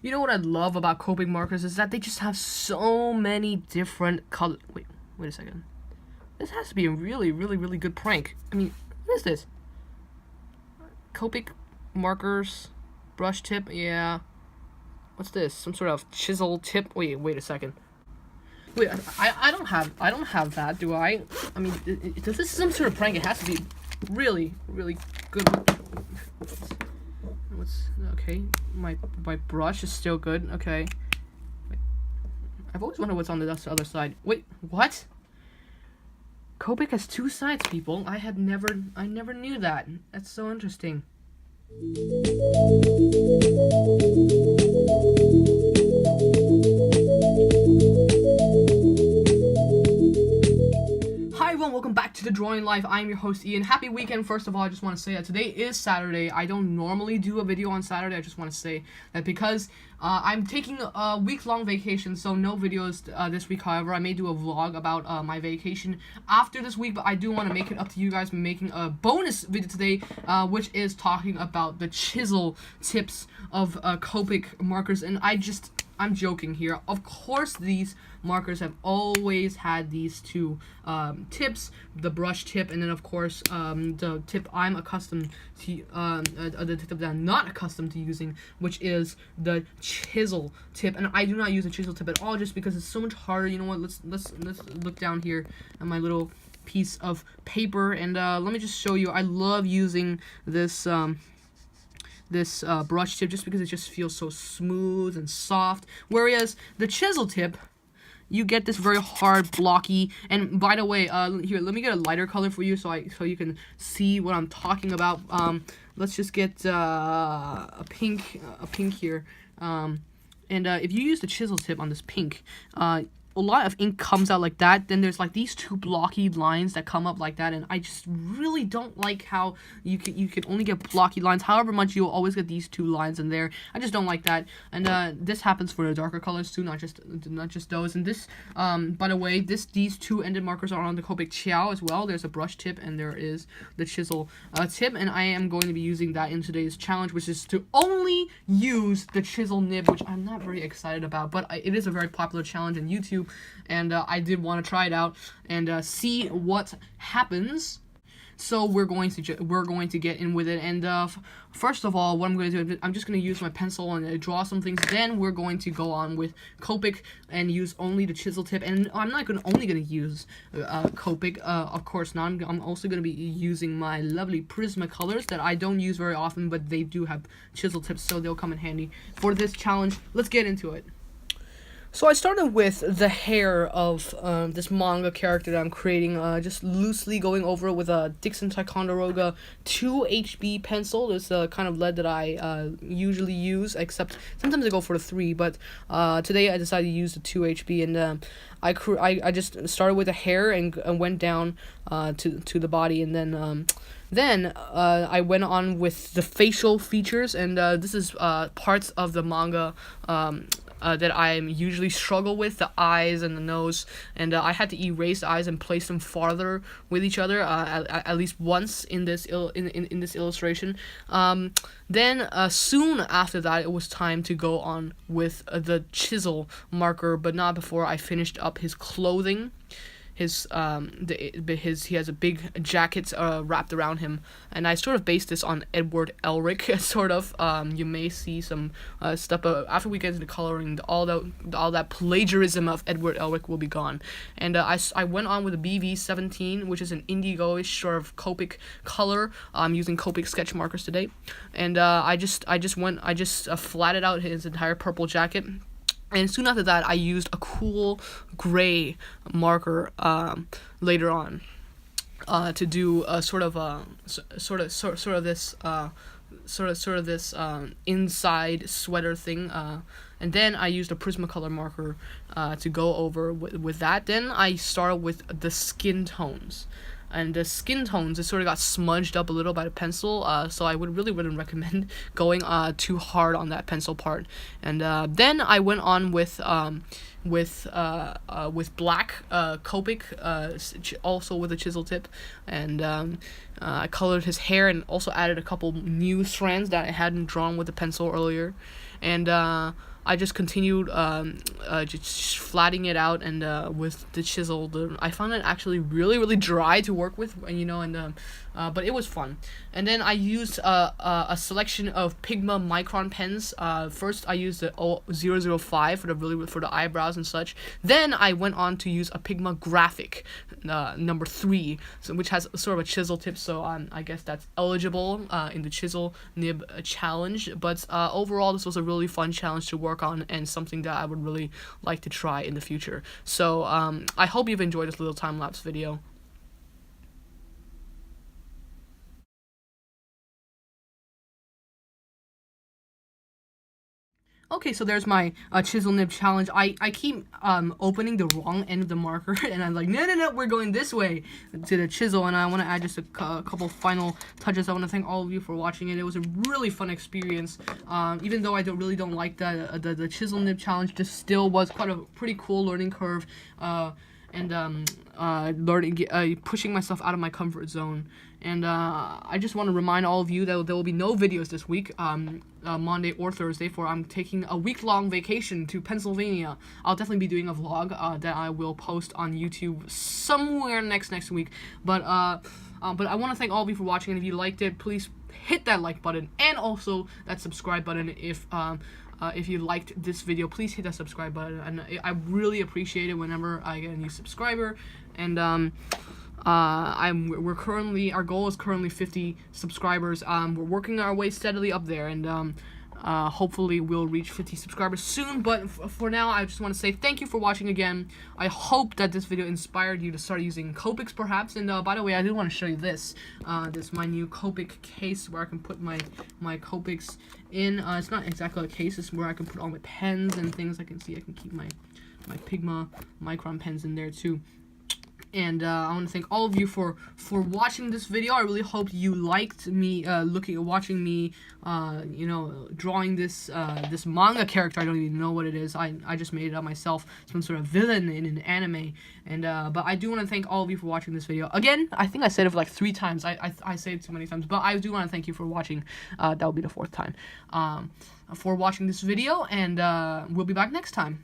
You know what I love about Copic markers is that they just have so many different colors. Wait a second. This has to be a really, really, really good prank. I mean, what is this? Copic markers, brush tip, yeah. What's this? Some sort of chisel tip? Wait a second. Wait, I don't have that, do I? I mean, if this is some sort of prank, it has to be really, really good. What's okay? My brush is still good. Okay. Wait. I've always wondered what's on the other side. Wait, what? Copic has two sides, people. I never knew that. That's so interesting. Hi everyone, welcome back to the Drawing Life. I am your host Ian. Happy weekend. First of all, I just want to say that today is Saturday. I don't normally do a video on Saturday. I just want to say that because I'm taking a week-long vacation, so no videos this week. However, I may do a vlog about my vacation after this week, but I do want to make it up to you guys by making a bonus video today, which is talking about the chisel tips of Copic markers. And I'm joking here. Of course, these markers have always had these two tips, the brush tip, and then of course the tip I'm accustomed to, the tip that I'm not accustomed to using, which is the chisel tip. And I do not use a chisel tip at all, just because it's so much harder. You know what? Let's look down here at my little piece of paper, and let me just show you. I love using this brush tip just because it just feels so smooth and soft, whereas the chisel tip, you get this very hard, blocky. And by the way, here, let me get a lighter color for you so you can see what I'm talking about. Let's just get a pink here. And if you use the chisel tip on this pink, a lot of ink comes out like that. Then there's like these two blocky lines that come up like that, and I just really don't like how you can only get blocky lines. However much you'll always get these two lines in there. I just don't like that. And this happens for the darker colors too, not just those. And this, by the way, these two ended markers are on the Copic Ciao as well. There's a brush tip and there is the chisel tip, and I am going to be using that in today's challenge, which is to only use the chisel nib, which I'm not very excited about, but it is a very popular challenge on YouTube. And I did want to try it out and see what happens. So we're going to get in with it. And first of all, what I'm going to do, I'm just going to use my pencil and draw some things. Then we're going to go on with Copic and use only the chisel tip. And I'm not only going to use Copic, of course not. I'm also going to be using my lovely Prismacolors that I don't use very often, but they do have chisel tips, so they'll come in handy for this challenge. Let's get into it. So I started with the hair of this manga character that I'm creating, just loosely going over it with a Dixon Ticonderoga 2HB pencil. This kind of lead that I usually use, except sometimes I go for the 3, but today I decided to use the 2HB, and I just started with the hair and went down to the body, and then I went on with the facial features, and this is parts of the manga that I usually struggle with, the eyes and the nose, and I had to erase the eyes and place them farther with each other, at least once in this in this illustration. Then soon after that, it was time to go on with the chisel marker, but not before I finished up his clothing. He has a big jacket wrapped around him, and I sort of based this on Edward Elric, sort of. You may see some stuff, but after we get into coloring, all that plagiarism of Edward Elric will be gone. And I went on with a BV17, which is an indigo-ish sort of Copic color. I'm using Copic sketch markers today, and I just flatted out his entire purple jacket. And soon after that, I used a cool gray marker later on to do a sort of this inside sweater thing. And then I used a Prismacolor marker to go over with that. Then I started with the skin tones. And the skin tones, it sort of got smudged up a little by the pencil, so I wouldn't recommend going too hard on that pencil part. And then I went on with black Copic, also with a chisel tip, and I colored his hair and also added a couple new strands that I hadn't drawn with the pencil earlier. And I just continued just flattening it out, and with the chisel, I found it actually really dry to work with, you know, and but it was fun. And then I used a selection of Pigma micron pens. First I used the 005 for the eyebrows and such. Then I went on to use a Pigma graphic number 3, so which has sort of a chisel tip, so I guess that's eligible in the chisel nib challenge. But overall, this was a really fun challenge to work on, and something that I would really like to try in the future. So I hope you've enjoyed this little time-lapse video. Okay, so there's my chisel nib challenge. I keep opening the wrong end of the marker, and I'm like, no, we're going this way to the chisel. And I want to add just a couple final touches. I want to thank all of you for watching it. It was a really fun experience. Even though I really don't like the chisel nib challenge, this still was quite a pretty cool learning curve. And pushing myself out of my comfort zone. And I just want to remind all of you that there will be no videos this week, Monday or Thursday, for I'm taking a week-long vacation to Pennsylvania. I'll definitely be doing a vlog that I will post on YouTube somewhere next week. But I want to thank all of you for watching, and if you liked it, please hit that like button and also that subscribe button. If you liked this video, please hit that subscribe button, and I really appreciate it whenever I get a new subscriber. And our goal is currently 50 subscribers. We're working our way steadily up there, and hopefully we'll reach 50 subscribers soon. But for now, I just want to say thank you for watching again. I hope that this video inspired you to start using Copics perhaps. And by the way, I do want to show you this. This is my new Copic case where I can put my Copics in. It's not exactly a case. It's where I can put all my pens and things. I can keep my Pigma micron pens in there too. And I want to thank all of you for watching this video. I really hope you liked me watching me, you know, drawing this this manga character. I don't even know what it is. I just made it up myself. Some sort of villain in an anime. And but I do want to thank all of you for watching this video. Again, I think I said it like 3 times. I say it too many times, but I do want to thank you for watching. That will be the 4th time. For watching this video, and we'll be back next time.